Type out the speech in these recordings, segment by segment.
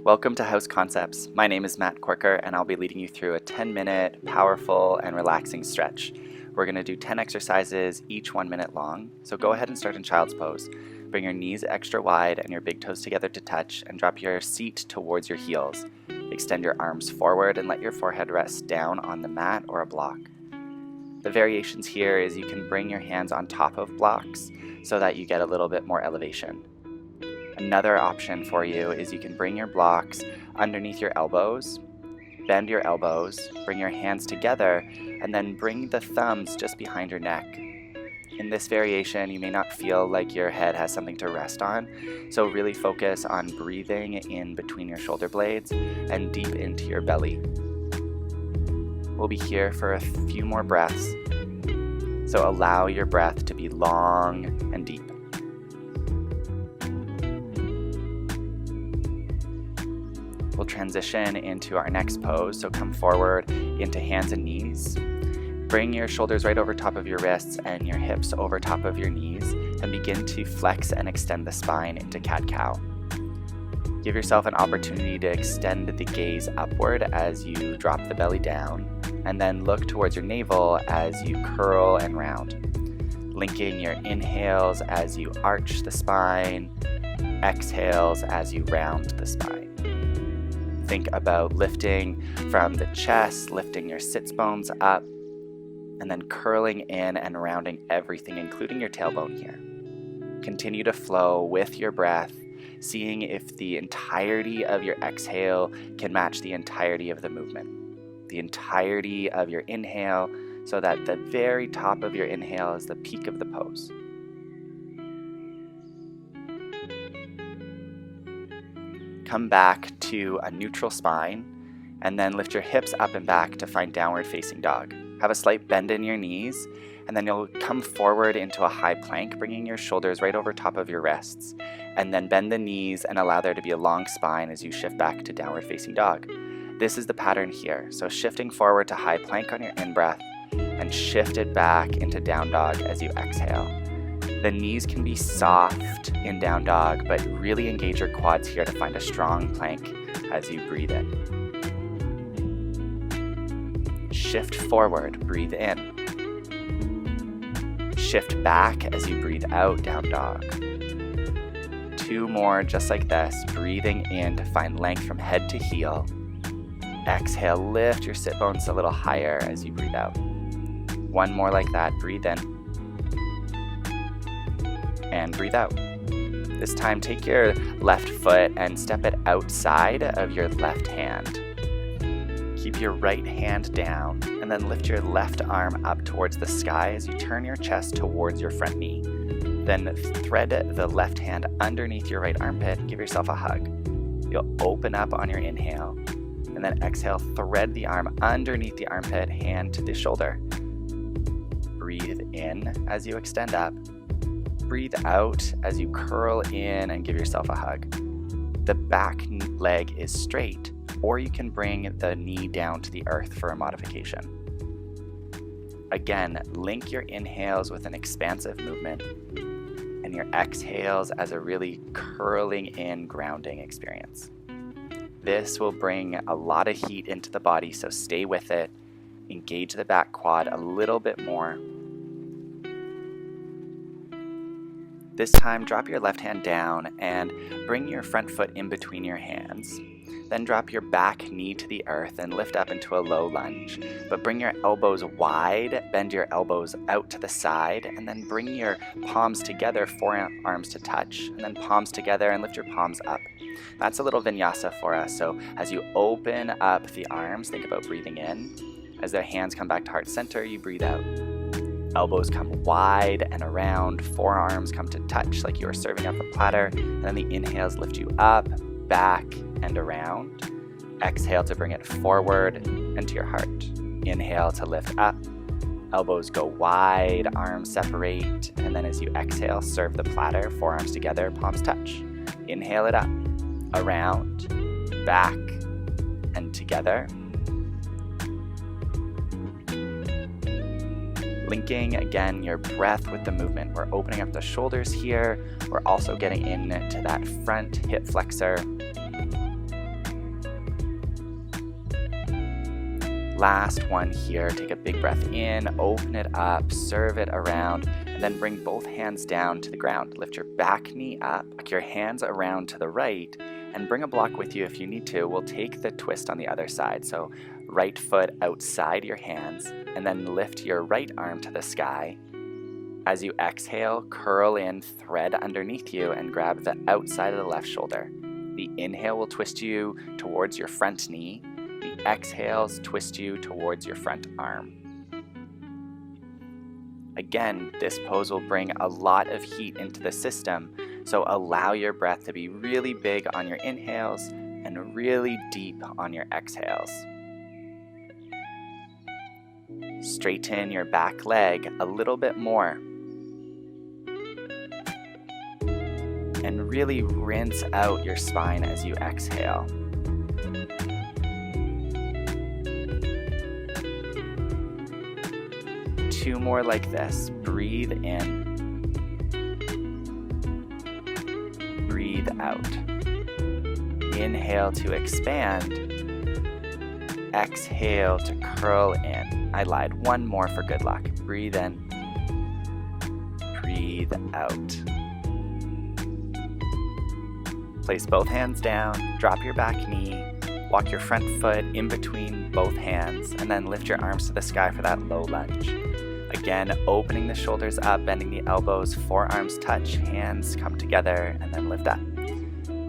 Welcome to House Concepts. My name is Matt Corker and I'll be leading you through a 10-minute powerful and relaxing stretch. We're going to do 10 exercises, each 1 minute long. So go ahead and start in child's pose. Bring your knees extra wide and your big toes together to touch, and drop your seat towards your heels. Extend your arms forward and let your forehead rest down on the mat or a block. The variations here is you can bring your hands on top of blocks so that you get a little bit more elevation. Another option for you is you can bring your blocks underneath your elbows, bend your elbows, bring your hands together, and then bring the thumbs just behind your neck. In this variation, you may not feel like your head has something to rest on, so really focus on breathing in between your shoulder blades and deep into your belly. We'll be here for a few more breaths, so allow your breath to be long and deep. We'll transition into our next pose, so come forward into hands and knees. Bring your shoulders right over top of your wrists and your hips over top of your knees, and begin to flex and extend the spine into cat-cow. Give yourself an opportunity to extend the gaze upward as you drop the belly down, and then look towards your navel as you curl and round. Linking your inhales as you arch the spine, exhales as you round the spine. Think about lifting from the chest, lifting your sits bones up, and then curling in and rounding everything, including your tailbone here. Continue to flow with your breath, seeing if the entirety of your exhale can match the entirety of the movement. The entirety of your inhale, so that the very top of your inhale is the peak of the pose. Come back to a neutral spine, and then lift your hips up and back to find downward facing dog. Have a slight bend in your knees, and then you'll come forward into a high plank, bringing your shoulders right over top of your wrists, and then bend the knees and allow there to be a long spine as you shift back to downward facing dog. This is the pattern here, so shifting forward to high plank on your in-breath, and shift it back into down dog as you exhale. The knees can be soft in down dog, but really engage your quads here to find a strong plank as you breathe in. Shift forward, breathe in. Shift back as you breathe out, down dog. 2 more just like this, breathing in to find length from head to heel. Exhale, lift your sit bones a little higher as you breathe out. 1 more like that, breathe in. And breathe out. This time, take your left foot and step it outside of your left hand. Keep your right hand down, and then lift your left arm up towards the sky as you turn your chest towards your front knee. Then thread the left hand underneath your right armpit and give yourself a hug. You'll open up on your inhale, and then exhale, thread the arm underneath the armpit, hand to the shoulder. Breathe in as you extend up. Breathe out as you curl in and give yourself a hug. The back leg is straight, or you can bring the knee down to the earth for a modification. Again, link your inhales with an expansive movement, and your exhales as a really curling in, grounding experience. This will bring a lot of heat into the body, so stay with it. Engage the back quad a little bit more. This time, drop your left hand down and bring your front foot in between your hands. Then drop your back knee to the earth and lift up into a low lunge. But bring your elbows wide, bend your elbows out to the side, and then bring your palms together, forearms to touch, and then palms together and lift your palms up. That's a little vinyasa for us. So as you open up the arms, think about breathing in. As the hands come back to heart center, you breathe out. Elbows come wide and around, forearms come to touch like you are serving up a platter, and then the inhales lift you up, back, and around. Exhale to bring it forward and to your heart. Inhale to lift up, elbows go wide, arms separate, and then as you exhale, serve the platter, forearms together, palms touch. Inhale it up, around, back, and together. Linking again your breath with the movement. We're opening up the shoulders here. We're also getting into that front hip flexor. Last one here. Take a big breath in, open it up, serve it around, and then bring both hands down to the ground. Lift your back knee up, tuck your hands around to the right, and bring a block with you if you need to. We'll take the twist on the other side. So right foot outside your hands, and then lift your right arm to the sky. As you exhale, curl in, thread underneath you, and grab the outside of the left shoulder. The inhale will twist you towards your front knee. The exhales twist you towards your front arm. Again, this pose will bring a lot of heat into the system, so allow your breath to be really big on your inhales and really deep on your exhales. Straighten your back leg a little bit more. And really rinse out your spine as you exhale. Two more like this. Breathe in. Breathe out. Inhale to expand. Exhale to curl in. I lied. One more for good luck. Breathe in. Breathe out. Place both hands down, drop your back knee, walk your front foot in between both hands, and then lift your arms to the sky for that low lunge. Again, opening the shoulders up, bending the elbows, forearms touch, hands come together, and then lift up.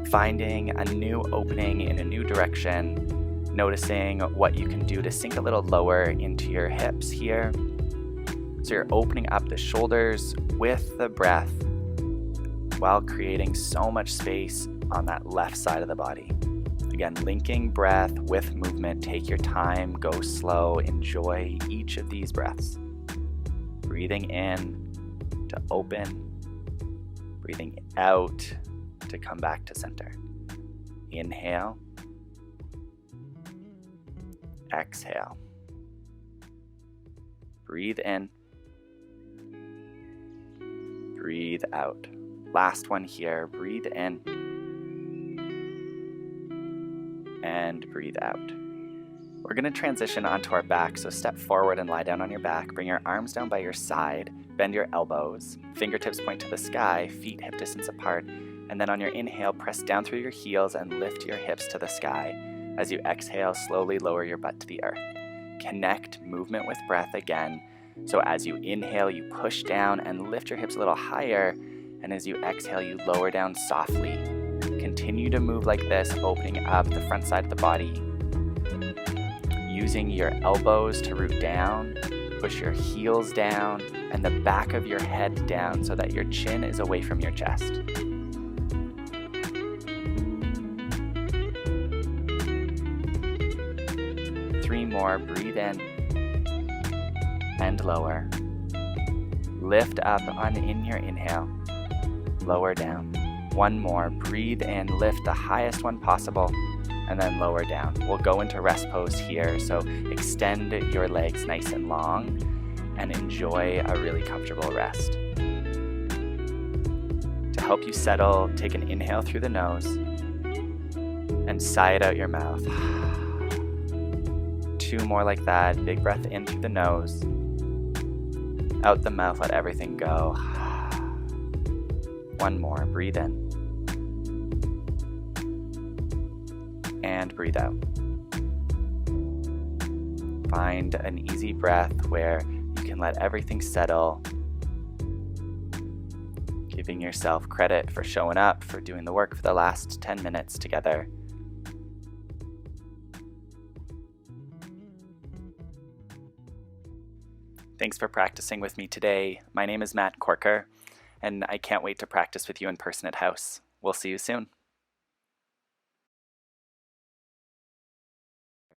Finding a new opening in a new direction, noticing what you can do to sink a little lower into your hips here. So you're opening up the shoulders with the breath while creating so much space on that left side of the body. Again, linking breath with movement. Take your time, go slow, enjoy each of these breaths. Breathing in to open, breathing out to come back to center. Inhale, exhale. Breathe in, breathe out. Last one here, breathe in and breathe out. We're going to transition onto our back, so step forward and lie down on your back. Bring your arms down by your side, bend your elbows, fingertips point to the sky, feet hip distance apart, and then on your inhale, press down through your heels and lift your hips to the sky. As you exhale, slowly lower your butt to the earth. Connect movement with breath again. So as you inhale, you push down and lift your hips a little higher, and as you exhale, you lower down softly. Continue to move like this, opening up the front side of the body. Using your elbows to root down, push your heels down, and the back of your head down so that your chin is away from your chest. Three more, breathe in and lower. Lift up in your inhale, lower down. One more, breathe in, lift the highest one possible, and then lower down. We'll go into rest pose here, so extend your legs nice and long and enjoy a really comfortable rest. To help you settle, take an inhale through the nose and sigh it out your mouth. Two more like that. Big breath in through the nose. Out the mouth, let everything go. One more, breathe in. And breathe out. Find an easy breath where you can let everything settle, giving yourself credit for showing up, for doing the work for the last 10 minutes together. Thanks for practicing with me today. My name is Matt Corker, and I can't wait to practice with you in person at house. We'll see you soon.